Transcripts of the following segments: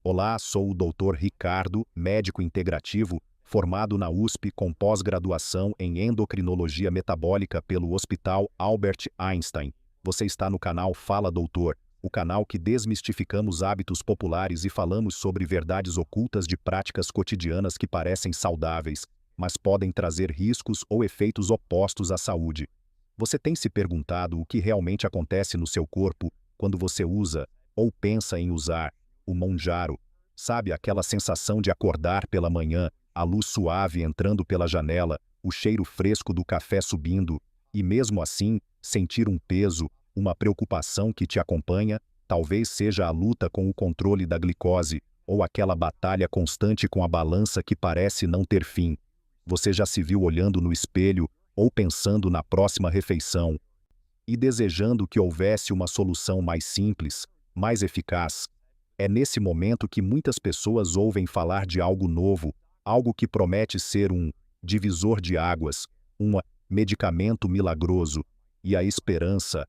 Olá, sou o Dr. Ricardo, médico integrativo, formado na USP com pós-graduação em endocrinologia metabólica pelo Hospital Albert Einstein. Você está no canal Fala Doutor, o canal que desmistificamos hábitos populares e falamos sobre verdades ocultas de práticas cotidianas que parecem saudáveis, mas podem trazer riscos ou efeitos opostos à saúde. Você tem se perguntado o que realmente acontece no seu corpo quando você usa, ou pensa em usar, o Monjaro? Sabe aquela sensação de acordar pela manhã, a luz suave entrando pela janela, o cheiro fresco do café subindo, e mesmo assim, sentir um peso, uma preocupação que te acompanha? Talvez seja a luta com o controle da glicose, ou aquela batalha constante com a balança que parece não ter fim. Você já se viu olhando no espelho, ou pensando na próxima refeição, e desejando que houvesse uma solução mais simples, mais eficaz? É nesse momento que muitas pessoas ouvem falar de algo novo, algo que promete ser um divisor de águas, um medicamento milagroso, e a esperança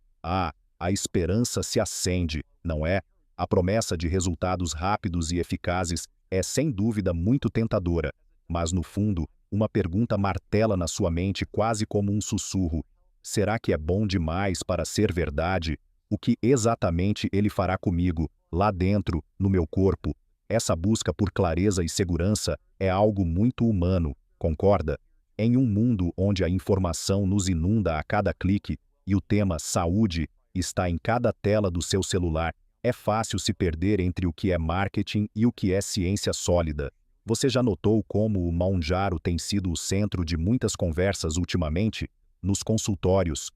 se acende, não é? A promessa de resultados rápidos e eficazes é sem dúvida muito tentadora, mas no fundo, uma pergunta martela na sua mente quase como um sussurro: será que é bom demais para ser verdade? O que exatamente ele fará comigo, lá dentro, no meu corpo? Essa busca por clareza e segurança é algo muito humano, concorda? Em um mundo onde a informação nos inunda a cada clique e o tema saúde está em cada tela do seu celular, é fácil se perder entre o que é marketing e o que é ciência sólida. Você já notou como o Monjaro tem sido o centro de muitas conversas ultimamente? Nos consultórios,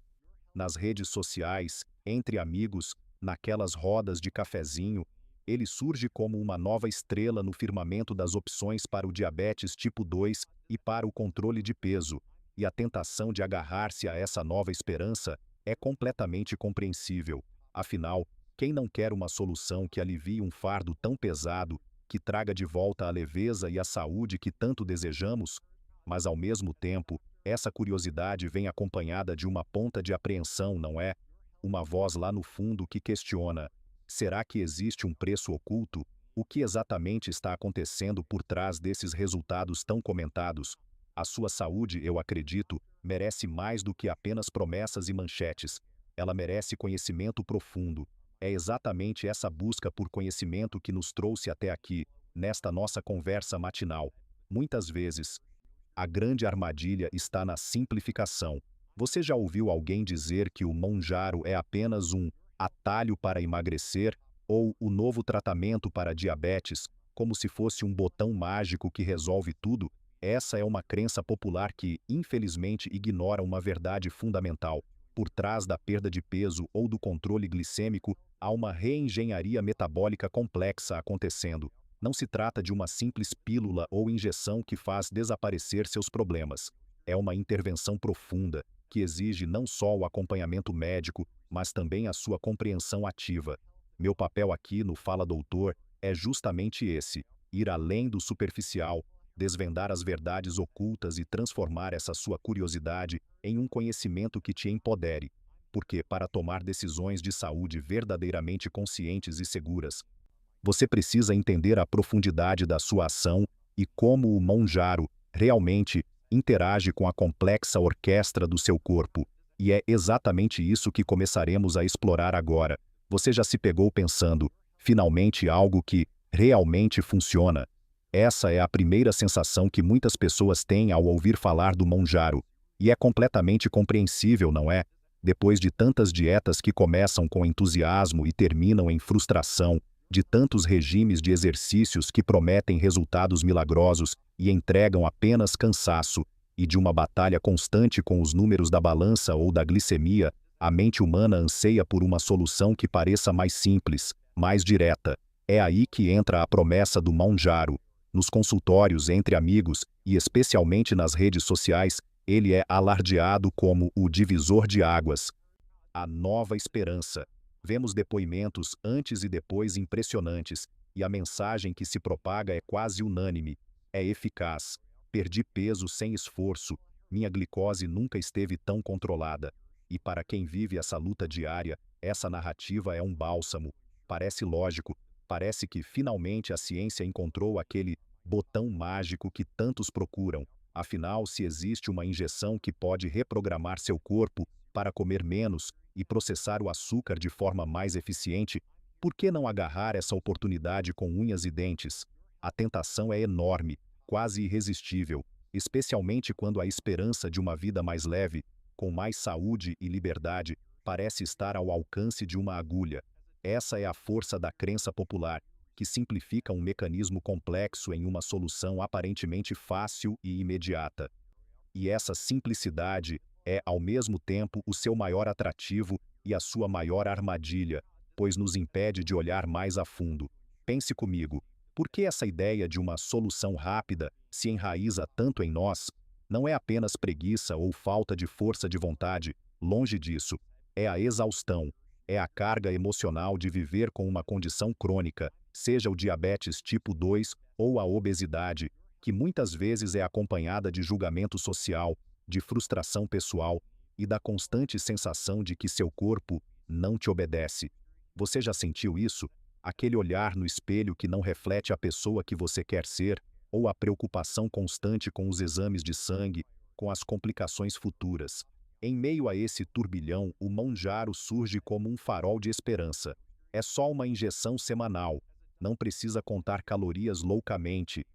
nas redes sociais, entre amigos, naquelas rodas de cafezinho, ele surge como uma nova estrela no firmamento das opções para o diabetes tipo 2 e para o controle de peso, e a tentação de agarrar-se a essa nova esperança é completamente compreensível. Afinal, quem não quer uma solução que alivie um fardo tão pesado, que traga de volta a leveza e a saúde que tanto desejamos? Mas ao mesmo tempo, essa curiosidade vem acompanhada de uma ponta de apreensão, não é? Uma voz lá no fundo que questiona: será que existe um preço oculto? O que exatamente está acontecendo por trás desses resultados tão comentados? A sua saúde, eu acredito, merece mais do que apenas promessas e manchetes. Ela merece conhecimento profundo. É exatamente essa busca por conhecimento que nos trouxe até aqui, nesta nossa conversa matinal. Muitas vezes, a grande armadilha está na simplificação. Você já ouviu alguém dizer que o Monjaro é apenas um atalho para emagrecer ou o novo tratamento para diabetes, como se fosse um botão mágico que resolve tudo? Essa é uma crença popular que, infelizmente, ignora uma verdade fundamental. Por trás da perda de peso ou do controle glicêmico, há uma reengenharia metabólica complexa acontecendo. Não se trata de uma simples pílula ou injeção que faz desaparecer seus problemas. É uma intervenção profunda, que exige não só o acompanhamento médico, mas também a sua compreensão ativa. Meu papel aqui no Fala Doutor é justamente esse: ir além do superficial, desvendar as verdades ocultas e transformar essa sua curiosidade em um conhecimento que te empodere. Porque, para tomar decisões de saúde verdadeiramente conscientes e seguras, você precisa entender a profundidade da sua ação e como o Monjaro realmente interage com a complexa orquestra do seu corpo. E é exatamente isso que começaremos a explorar agora. Você já se pegou pensando, finalmente algo que realmente funciona? Essa é a primeira sensação que muitas pessoas têm ao ouvir falar do Monjaro. E é completamente compreensível, não é? Depois de tantas dietas que começam com entusiasmo e terminam em frustração, de tantos regimes de exercícios que prometem resultados milagrosos e entregam apenas cansaço, e de uma batalha constante com os números da balança ou da glicemia, a mente humana anseia por uma solução que pareça mais simples, mais direta. É aí que entra a promessa do Monjaro. Nos consultórios entre amigos, e especialmente nas redes sociais, ele é alardeado como o divisor de águas, a nova esperança. Vemos depoimentos antes e depois impressionantes, e a mensagem que se propaga é quase unânime: é eficaz. Perdi peso sem esforço, minha glicose nunca esteve tão controlada. E para quem vive essa luta diária, essa narrativa é um bálsamo. Parece lógico, Parece que finalmente a ciência encontrou aquele botão mágico que tantos procuram. Afinal, se existe uma injeção que pode reprogramar seu corpo para comer menos e processar o açúcar de forma mais eficiente, por que não agarrar essa oportunidade com unhas e dentes? A tentação é enorme, quase irresistível, especialmente quando a esperança de uma vida mais leve, com mais saúde e liberdade, parece estar ao alcance de uma agulha. Essa é a força da crença popular, que simplifica um mecanismo complexo em uma solução aparentemente fácil e imediata. E essa simplicidade é, ao mesmo tempo, o seu maior atrativo e a sua maior armadilha, pois nos impede de olhar mais a fundo. Pense comigo, por que essa ideia de uma solução rápida se enraiza tanto em nós? Não é apenas preguiça ou falta de força de vontade, longe disso. É a exaustão, é a carga emocional de viver com uma condição crônica, seja o diabetes tipo 2 ou a obesidade, que muitas vezes é acompanhada de julgamento social, de frustração pessoal e da constante sensação de que seu corpo não te obedece. Você já sentiu isso? Aquele olhar no espelho que não reflete a pessoa que você quer ser, ou a preocupação constante com os exames de sangue, com as complicações futuras. Em meio a esse turbilhão, o Monjaro surge como um farol de esperança. É só uma injeção semanal. Não precisa contar calorias loucamente.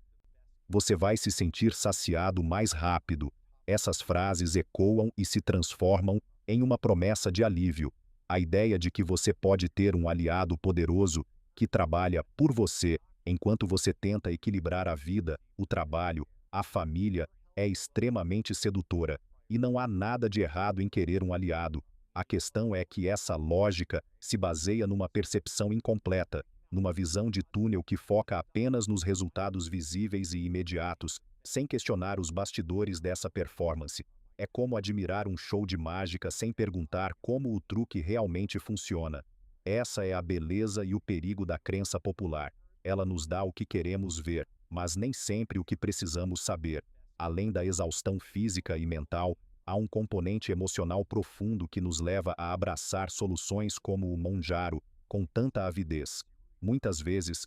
Você vai se sentir saciado mais rápido. Essas frases ecoam e se transformam em uma promessa de alívio. A ideia de que você pode ter um aliado poderoso que trabalha por você enquanto você tenta equilibrar a vida, o trabalho, a família, é extremamente sedutora. E não há nada de errado em querer um aliado. A questão é que essa lógica se baseia numa percepção incompleta, numa visão de túnel que foca apenas nos resultados visíveis e imediatos, sem questionar os bastidores dessa performance. É como admirar um show de mágica sem perguntar como o truque realmente funciona. Essa é a beleza e o perigo da crença popular. Ela nos dá o que queremos ver, mas nem sempre o que precisamos saber. Além da exaustão física e mental, há um componente emocional profundo que nos leva a abraçar soluções como o Monjaro com tanta avidez. Muitas vezes,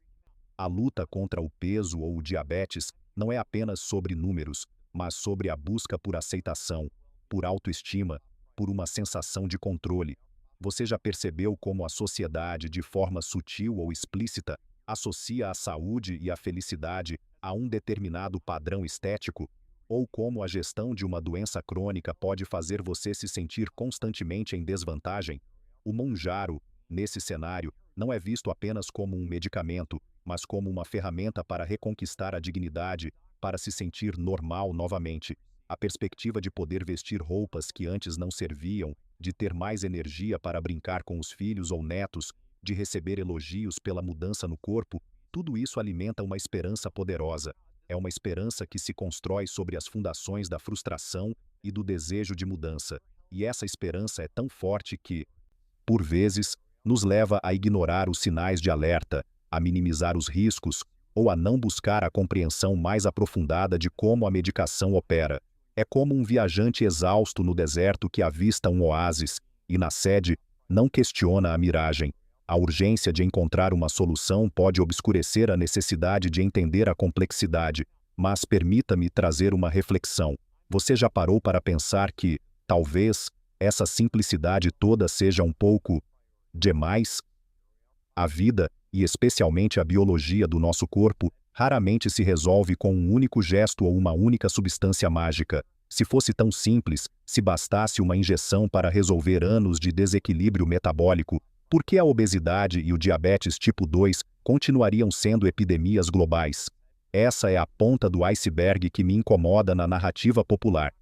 a luta contra o peso ou o diabetes não é apenas sobre números, mas sobre a busca por aceitação, por autoestima, por uma sensação de controle. Você já percebeu como a sociedade, de forma sutil ou explícita, associa a saúde e a felicidade a um determinado padrão estético? Ou como a gestão de uma doença crônica pode fazer você se sentir constantemente em desvantagem? O Monjaro, nesse cenário, não é visto apenas como um medicamento, mas como uma ferramenta para reconquistar a dignidade, para se sentir normal novamente. A perspectiva de poder vestir roupas que antes não serviam, de ter mais energia para brincar com os filhos ou netos, de receber elogios pela mudança no corpo, tudo isso alimenta uma esperança poderosa. É uma esperança que se constrói sobre as fundações da frustração e do desejo de mudança. E essa esperança é tão forte que, por vezes, nos leva a ignorar os sinais de alerta, a minimizar os riscos ou a não buscar a compreensão mais aprofundada de como a medicação opera. É como um viajante exausto no deserto que avista um oásis e, na sede, não questiona a miragem. A urgência de encontrar uma solução pode obscurecer a necessidade de entender a complexidade, mas permita-me trazer uma reflexão. Você já parou para pensar que, talvez, essa simplicidade toda seja um pouco demais? A vida, e especialmente a biologia do nosso corpo, raramente se resolve com um único gesto ou uma única substância mágica. Se fosse tão simples, se bastasse uma injeção para resolver anos de desequilíbrio metabólico, por que a obesidade e o diabetes tipo 2 continuariam sendo epidemias globais? Essa é a ponta do iceberg que me incomoda na narrativa popular.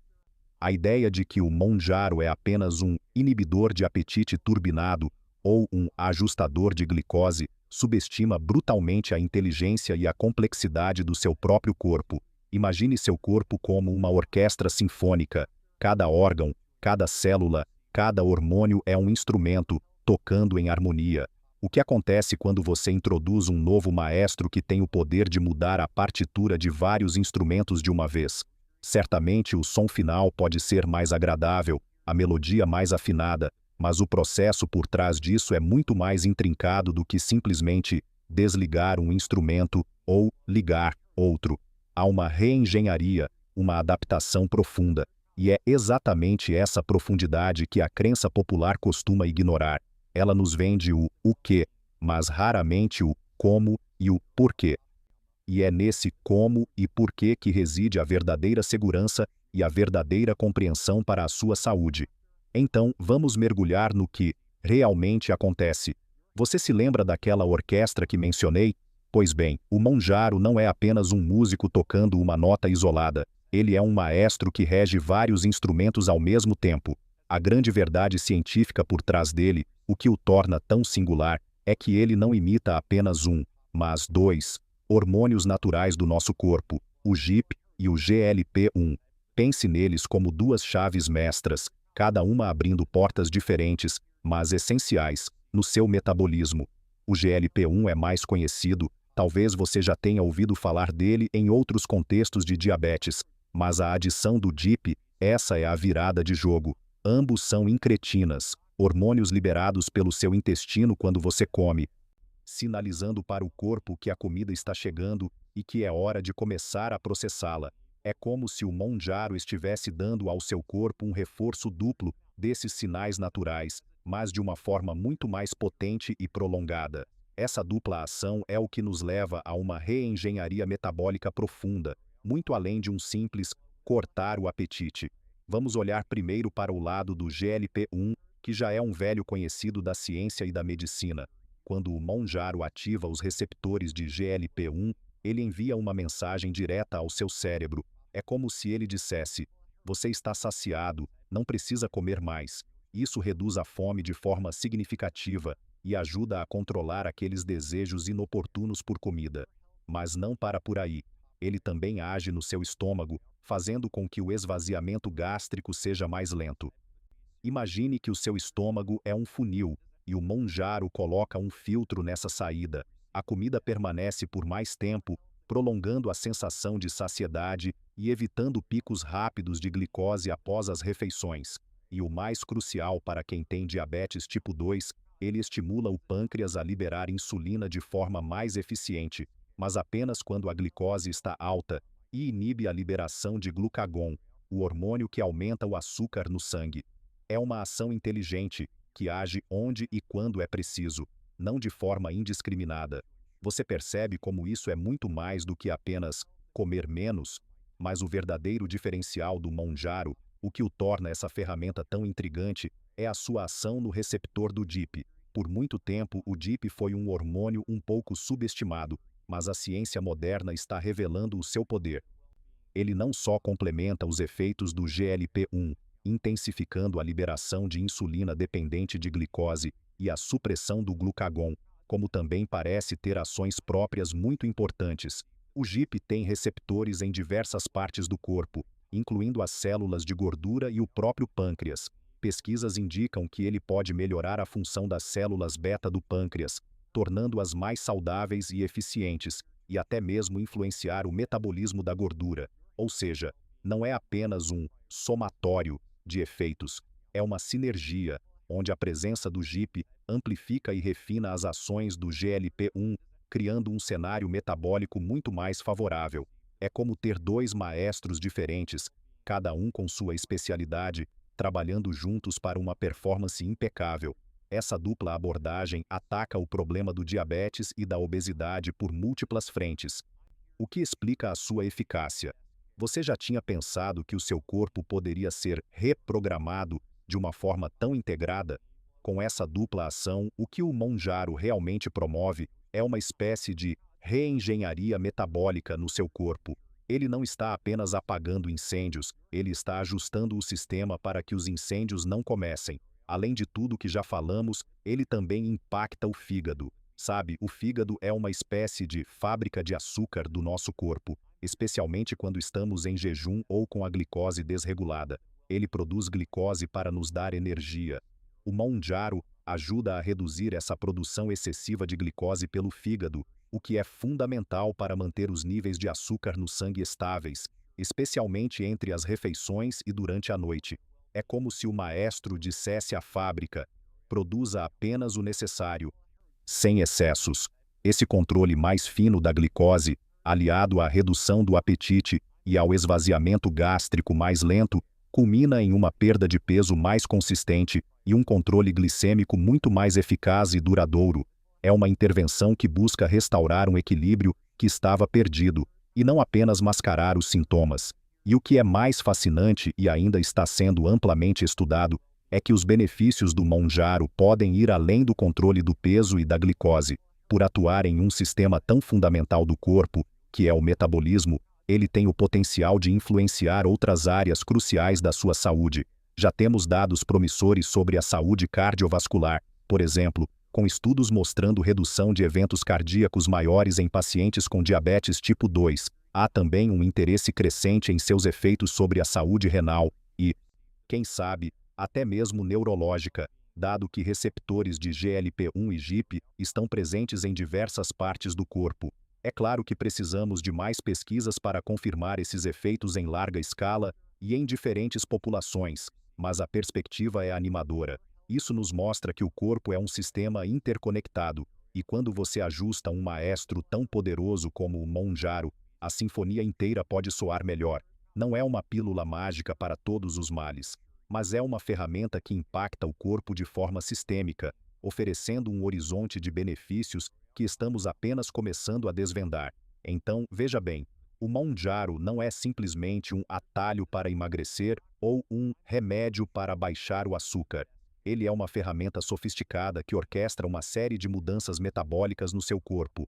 A ideia de que o Monjaro é apenas um inibidor de apetite turbinado ou um ajustador de glicose subestima brutalmente a inteligência e a complexidade do seu próprio corpo. Imagine seu corpo como uma orquestra sinfônica. Cada órgão, cada célula, cada hormônio é um instrumento, tocando em harmonia. O que acontece quando você introduz um novo maestro que tem o poder de mudar a partitura de vários instrumentos de uma vez? Certamente o som final pode ser mais agradável, a melodia mais afinada, mas o processo por trás disso é muito mais intrincado do que simplesmente desligar um instrumento ou ligar outro. Há uma reengenharia, uma adaptação profunda, e é exatamente essa profundidade que a crença popular costuma ignorar. Ela nos vende o quê, mas raramente o como e o porquê. E é nesse como e porquê que reside a verdadeira segurança e a verdadeira compreensão para a sua saúde. Então, vamos mergulhar no que realmente acontece. Você se lembra daquela orquestra que mencionei? Pois bem, o monjaro não é apenas um músico tocando uma nota isolada. Ele é um maestro que rege vários instrumentos ao mesmo tempo. A grande verdade científica por trás dele, o que o torna tão singular, é que ele não imita apenas um, mas dois hormônios naturais do nosso corpo, o GIP e o GLP-1. Pense neles como duas chaves mestras, cada uma abrindo portas diferentes, mas essenciais, no seu metabolismo. O GLP-1 é mais conhecido, talvez você já tenha ouvido falar dele em outros contextos de diabetes, mas a adição do GIP, essa é a virada de jogo. Ambos são incretinas, hormônios liberados pelo seu intestino quando você come, sinalizando para o corpo que a comida está chegando e que é hora de começar a processá-la. É como se o monjaro estivesse dando ao seu corpo um reforço duplo desses sinais naturais, mas de uma forma muito mais potente e prolongada. Essa dupla ação é o que nos leva a uma reengenharia metabólica profunda, muito além de um simples cortar o apetite. Vamos olhar primeiro para o lado do GLP-1, que já é um velho conhecido da ciência e da medicina. Quando o monjaro ativa os receptores de GLP-1, ele envia uma mensagem direta ao seu cérebro. É como se ele dissesse: você está saciado, não precisa comer mais. Isso reduz a fome de forma significativa e ajuda a controlar aqueles desejos inoportunos por comida. Mas não para por aí. Ele também age no seu estômago, fazendo com que o esvaziamento gástrico seja mais lento. Imagine que o seu estômago é um funil, e o monjaro coloca um filtro nessa saída. A comida permanece por mais tempo, prolongando a sensação de saciedade e evitando picos rápidos de glicose após as refeições. E o mais crucial para quem tem diabetes tipo 2, ele estimula o pâncreas a liberar insulina de forma mais eficiente, mas apenas quando a glicose está alta, e inibe a liberação de glucagon, o hormônio que aumenta o açúcar no sangue. É uma ação inteligente, que age onde e quando é preciso, não de forma indiscriminada. Você percebe como isso é muito mais do que apenas comer menos, mas o verdadeiro diferencial do monjaro, o que o torna essa ferramenta tão intrigante, é a sua ação no receptor do DIP. Por muito tempo, o DIP foi um hormônio um pouco subestimado, mas a ciência moderna está revelando o seu poder. Ele não só complementa os efeitos do GLP-1, intensificando a liberação de insulina dependente de glicose e a supressão do glucagon, como também parece ter ações próprias muito importantes. O GIP tem receptores em diversas partes do corpo, incluindo as células de gordura e o próprio pâncreas. Pesquisas indicam que ele pode melhorar a função das células beta do pâncreas, tornando-as mais saudáveis e eficientes, e até mesmo influenciar o metabolismo da gordura. Ou seja, não é apenas um somatório de efeitos, é uma sinergia, onde a presença do GIP amplifica e refina as ações do GLP-1, criando um cenário metabólico muito mais favorável. É como ter dois maestros diferentes, cada um com sua especialidade, trabalhando juntos para uma performance impecável. Essa dupla abordagem ataca o problema do diabetes e da obesidade por múltiplas frentes, o que explica a sua eficácia. Você já tinha pensado que o seu corpo poderia ser reprogramado de uma forma tão integrada? Com essa dupla ação, o que o monjaro realmente promove é uma espécie de reengenharia metabólica no seu corpo. Ele não está apenas apagando incêndios, ele está ajustando o sistema para que os incêndios não comecem. Além de tudo que já falamos, ele também impacta o fígado. Sabe, o fígado é uma espécie de fábrica de açúcar do nosso corpo, especialmente quando estamos em jejum ou com a glicose desregulada. Ele produz glicose para nos dar energia. O monjaro ajuda a reduzir essa produção excessiva de glicose pelo fígado, o que é fundamental para manter os níveis de açúcar no sangue estáveis, especialmente entre as refeições e durante a noite. É como se o maestro dissesse à fábrica: produza apenas o necessário, sem excessos. Esse controle mais fino da glicose, aliado à redução do apetite e ao esvaziamento gástrico mais lento, culmina em uma perda de peso mais consistente e um controle glicêmico muito mais eficaz e duradouro. É uma intervenção que busca restaurar um equilíbrio que estava perdido, e não apenas mascarar os sintomas. E o que é mais fascinante e ainda está sendo amplamente estudado é que os benefícios do Mounjaro podem ir além do controle do peso e da glicose. Por atuar em um sistema tão fundamental do corpo, que é o metabolismo, ele tem o potencial de influenciar outras áreas cruciais da sua saúde. Já temos dados promissores sobre a saúde cardiovascular, por exemplo, com estudos mostrando redução de eventos cardíacos maiores em pacientes com diabetes tipo 2. Há também um interesse crescente em seus efeitos sobre a saúde renal e, quem sabe, até mesmo neurológica, dado que receptores de GLP-1 e GIP estão presentes em diversas partes do corpo. É claro que precisamos de mais pesquisas para confirmar esses efeitos em larga escala e em diferentes populações, mas a perspectiva é animadora. Isso nos mostra que o corpo é um sistema interconectado, e quando você ajusta um maestro tão poderoso como o Mounjaro, a sinfonia inteira pode soar melhor. Não é uma pílula mágica para todos os males, mas é uma ferramenta que impacta o corpo de forma sistêmica, oferecendo um horizonte de benefícios que estamos apenas começando a desvendar. Então, veja bem, o Mounjaro não é simplesmente um atalho para emagrecer ou um remédio para baixar o açúcar. Ele é uma ferramenta sofisticada que orquestra uma série de mudanças metabólicas no seu corpo,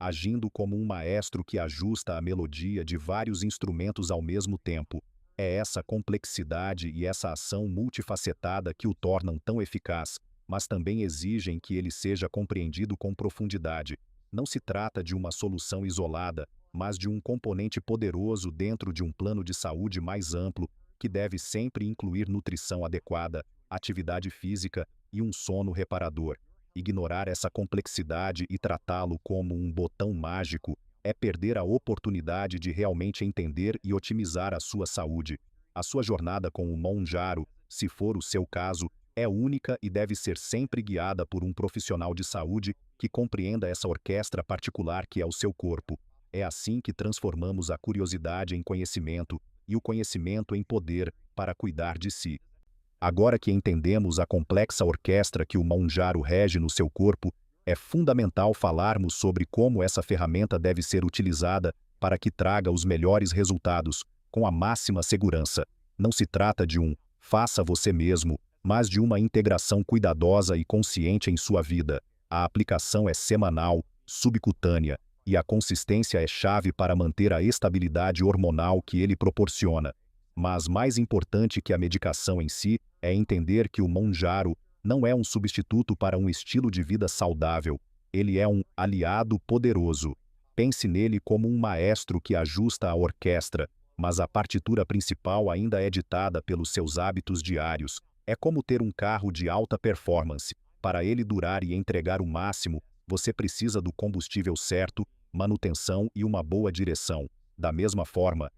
agindo como um maestro que ajusta a melodia de vários instrumentos ao mesmo tempo. É essa complexidade e essa ação multifacetada que o tornam tão eficaz, mas também exigem que ele seja compreendido com profundidade. Não se trata de uma solução isolada, mas de um componente poderoso dentro de um plano de saúde mais amplo, que deve sempre incluir nutrição adequada, atividade física e um sono reparador. Ignorar essa complexidade e tratá-lo como um botão mágico é perder a oportunidade de realmente entender e otimizar a sua saúde. A sua jornada com o Mounjaro, se for o seu caso, é única e deve ser sempre guiada por um profissional de saúde que compreenda essa orquestra particular que é o seu corpo. É assim que transformamos a curiosidade em conhecimento e o conhecimento em poder para cuidar de si. Agora que entendemos a complexa orquestra que o Mounjaro rege no seu corpo, é fundamental falarmos sobre como essa ferramenta deve ser utilizada para que traga os melhores resultados, com a máxima segurança. Não se trata de um faça você mesmo, mas de uma integração cuidadosa e consciente em sua vida. A aplicação é semanal, subcutânea, e a consistência é chave para manter a estabilidade hormonal que ele proporciona. Mas mais importante que a medicação em si é entender que o Mounjaro não é um substituto para um estilo de vida saudável. Ele é um aliado poderoso. Pense nele como um maestro que ajusta a orquestra, mas a partitura principal ainda é ditada pelos seus hábitos diários. É como ter um carro de alta performance. Para ele durar e entregar o máximo, você precisa do combustível certo, manutenção e uma boa direção. Da mesma forma,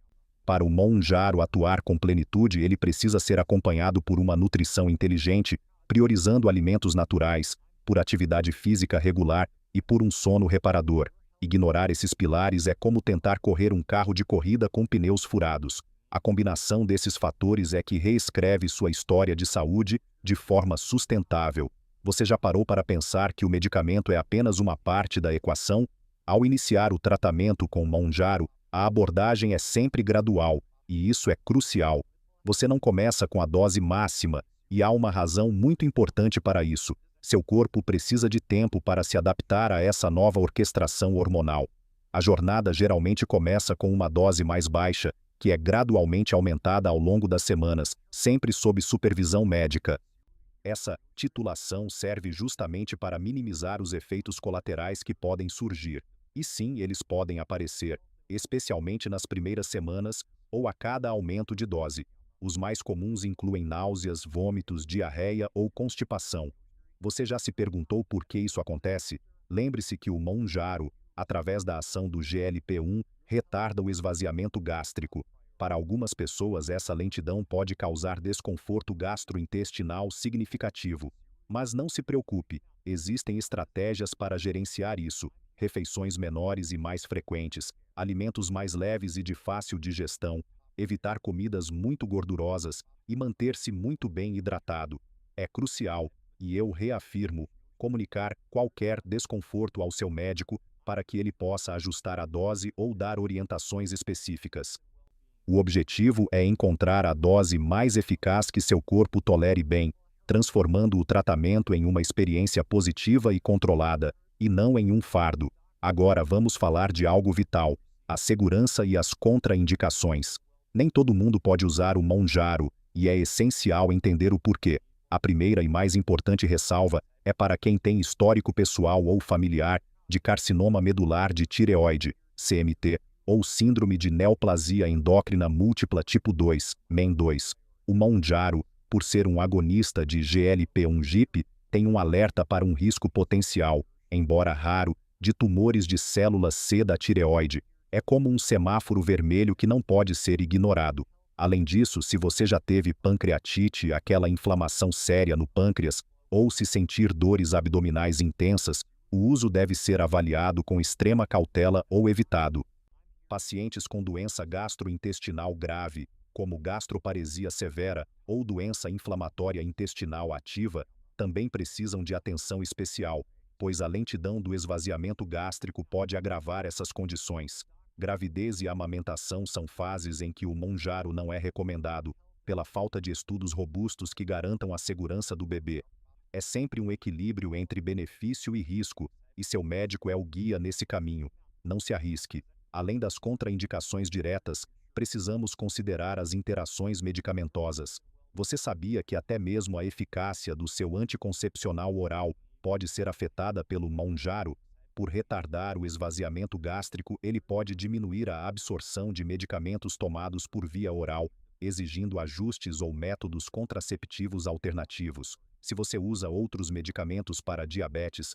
para o Mounjaro atuar com plenitude, ele precisa ser acompanhado por uma nutrição inteligente, priorizando alimentos naturais, por atividade física regular e por um sono reparador. Ignorar esses pilares é como tentar correr um carro de corrida com pneus furados. A combinação desses fatores é que reescreve sua história de saúde de forma sustentável. Você já parou para pensar que o medicamento é apenas uma parte da equação? Ao iniciar o tratamento com Mounjaro, a abordagem é sempre gradual, e isso é crucial. Você não começa com a dose máxima, e há uma razão muito importante para isso. Seu corpo precisa de tempo para se adaptar a essa nova orquestração hormonal. A jornada geralmente começa com uma dose mais baixa, que é gradualmente aumentada ao longo das semanas, sempre sob supervisão médica. Essa titulação serve justamente para minimizar os efeitos colaterais que podem surgir. E sim, eles podem aparecer, especialmente nas primeiras semanas ou a cada aumento de dose. Os mais comuns incluem náuseas, vômitos, diarreia ou constipação. Você já se perguntou por que isso acontece? Lembre-se que o Mounjaro, através da ação do GLP-1, retarda o esvaziamento gástrico. Para algumas pessoas, essa lentidão pode causar desconforto gastrointestinal significativo. Mas não se preocupe, existem estratégias para gerenciar isso. refeições menores e mais frequentes, alimentos mais leves e de fácil digestão, evitar comidas muito gordurosas e manter-se muito bem hidratado. É crucial, e eu reafirmo, comunicar qualquer desconforto ao seu médico para que ele possa ajustar a dose ou dar orientações específicas. O objetivo é encontrar a dose mais eficaz que seu corpo tolere bem, transformando o tratamento em uma experiência positiva e controlada, e não em um fardo. Agora vamos falar de algo vital: a segurança e as contraindicações. Nem todo mundo pode usar o Mounjaro, e é essencial entender o porquê. A primeira e mais importante ressalva é para quem tem histórico pessoal ou familiar de carcinoma medular de tireoide, CMT, ou síndrome de neoplasia endócrina múltipla tipo 2, MEN2. O Mounjaro, por ser um agonista de GLP-1/GIP, tem um alerta para um risco potencial, embora raro, de tumores de células C da tireoide. É como um semáforo vermelho que não pode ser ignorado. Além disso, se você já teve pancreatite, aquela inflamação séria no pâncreas, ou se sentir dores abdominais intensas, o uso deve ser avaliado com extrema cautela ou evitado. Pacientes com doença gastrointestinal grave, como gastroparesia severa ou doença inflamatória intestinal ativa, também precisam de atenção especial, pois a lentidão do esvaziamento gástrico pode agravar essas condições. Gravidez e amamentação são fases em que o Mounjaro não é recomendado, pela falta de estudos robustos que garantam a segurança do bebê. É sempre um equilíbrio entre benefício e risco, e seu médico é o guia nesse caminho. Não se arrisque. Além das contraindicações diretas, precisamos considerar as interações medicamentosas. Você sabia que até mesmo a eficácia do seu anticoncepcional oral pode ser afetada pelo Mounjaro? Por retardar o esvaziamento gástrico, ele pode diminuir a absorção de medicamentos tomados por via oral, exigindo ajustes ou métodos contraceptivos alternativos. Se você usa outros medicamentos para diabetes,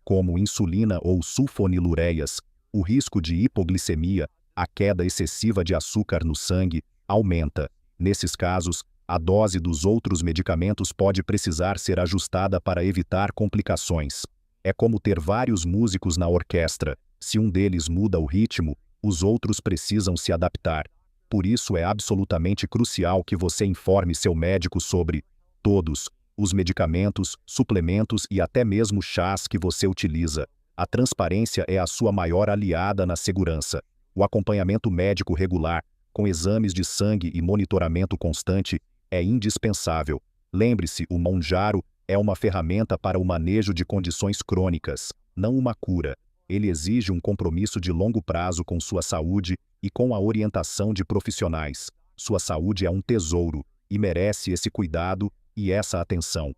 como insulina ou sulfonilureias, o risco de hipoglicemia, a queda excessiva de açúcar no sangue, aumenta. Nesses casos, a dose dos outros medicamentos pode precisar ser ajustada para evitar complicações. É como ter vários músicos na orquestra. Se um deles muda o ritmo, os outros precisam se adaptar. Por isso é absolutamente crucial que você informe seu médico sobre todos os medicamentos, suplementos e até mesmo chás que você utiliza. A transparência é a sua maior aliada na segurança. O acompanhamento médico regular, com exames de sangue e monitoramento constante, é indispensável. Lembre-se, o Mounjaro é uma ferramenta para o manejo de condições crônicas, não uma cura. Ele exige um compromisso de longo prazo com sua saúde e com a orientação de profissionais. Sua saúde é um tesouro e merece esse cuidado e essa atenção.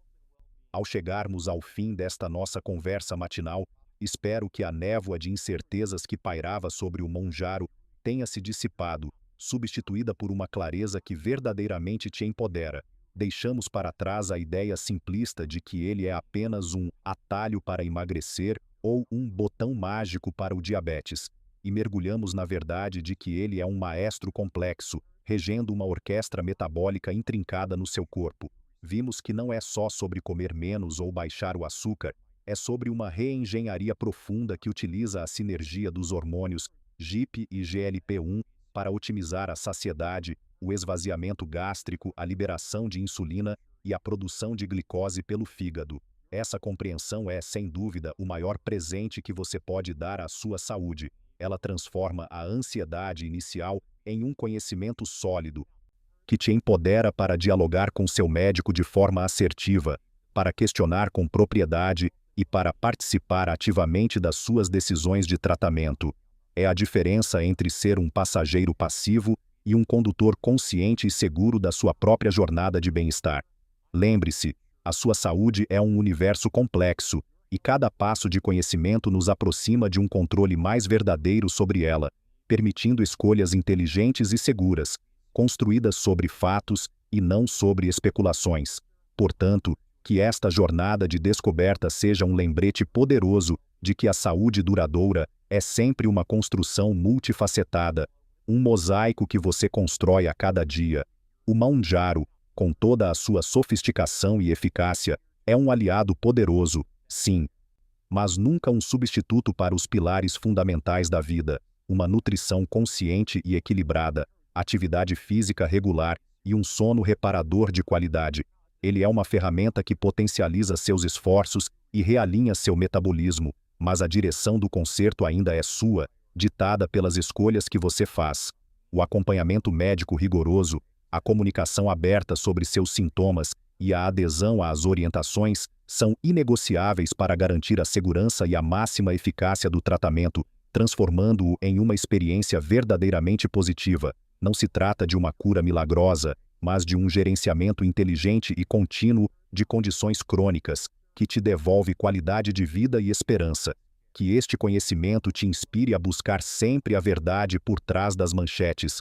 Ao chegarmos ao fim desta nossa conversa matinal, espero que a névoa de incertezas que pairava sobre o Mounjaro tenha se dissipado, substituída por uma clareza que verdadeiramente te empodera. Deixamos para trás a ideia simplista de que ele é apenas um atalho para emagrecer ou um botão mágico para o diabetes, e mergulhamos na verdade de que ele é um maestro complexo, regendo uma orquestra metabólica intrincada no seu corpo. Vimos que não é só sobre comer menos ou baixar o açúcar, é sobre uma reengenharia profunda que utiliza a sinergia dos hormônios GIP e GLP-1 para otimizar a saciedade, o esvaziamento gástrico, a liberação de insulina e a produção de glicose pelo fígado. Essa compreensão é, sem dúvida, o maior presente que você pode dar à sua saúde. Ela transforma a ansiedade inicial em um conhecimento sólido, que te empodera para dialogar com seu médico de forma assertiva, para questionar com propriedade e para participar ativamente das suas decisões de tratamento. É a diferença entre ser um passageiro passivo e um condutor consciente e seguro da sua própria jornada de bem-estar. Lembre-se, a sua saúde é um universo complexo, e cada passo de conhecimento nos aproxima de um controle mais verdadeiro sobre ela, permitindo escolhas inteligentes e seguras, construídas sobre fatos e não sobre especulações. Portanto, que esta jornada de descoberta seja um lembrete poderoso de que a saúde duradoura é sempre uma construção multifacetada, um mosaico que você constrói a cada dia. O Mounjaro, com toda a sua sofisticação e eficácia, é um aliado poderoso, sim, mas nunca um substituto para os pilares fundamentais da vida: uma nutrição consciente e equilibrada, atividade física regular e um sono reparador de qualidade. Ele é uma ferramenta que potencializa seus esforços e realinha seu metabolismo, mas a direção do conserto ainda é sua, ditada pelas escolhas que você faz. O acompanhamento médico rigoroso, a comunicação aberta sobre seus sintomas e a adesão às orientações são inegociáveis para garantir a segurança e a máxima eficácia do tratamento, transformando-o em uma experiência verdadeiramente positiva. Não se trata de uma cura milagrosa, mas de um gerenciamento inteligente e contínuo de condições crônicas, que te devolve qualidade de vida e esperança. Que este conhecimento te inspire a buscar sempre a verdade por trás das manchetes,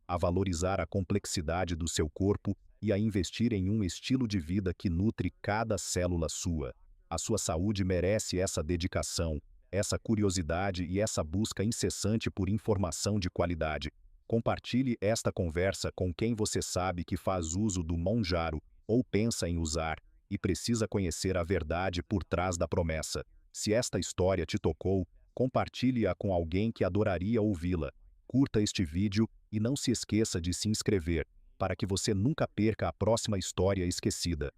a valorizar a complexidade do seu corpo e a investir em um estilo de vida que nutre cada célula sua. A sua saúde merece essa dedicação, essa curiosidade e essa busca incessante por informação de qualidade. Compartilhe esta conversa com quem você sabe que faz uso do Monjaro ou pensa em usar e precisa conhecer a verdade por trás da promessa. Se esta história te tocou, compartilhe-a com alguém que adoraria ouvi-la. Curta este vídeo e não se esqueça de se inscrever, para que você nunca perca a próxima história esquecida.